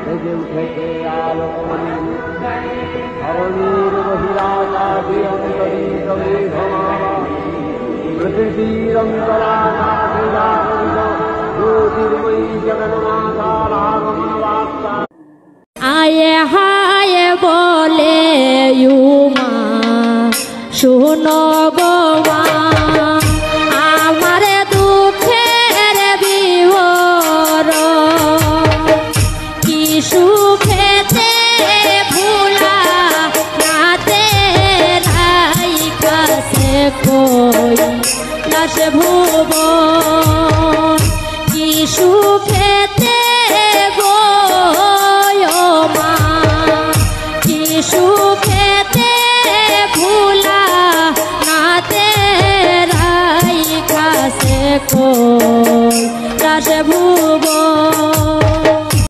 থেকে উঠেছে আলোকমণি ধরণীর বহিরাকাশে অন্তরিত মেঘমালা পৃথিবীর অন্তরাকাশে জাগরিত জ্যোতির্ময়ী জগন্মাতার আগমন বার্তা। আয়ে হায় বলে উমা শোনো গো মা।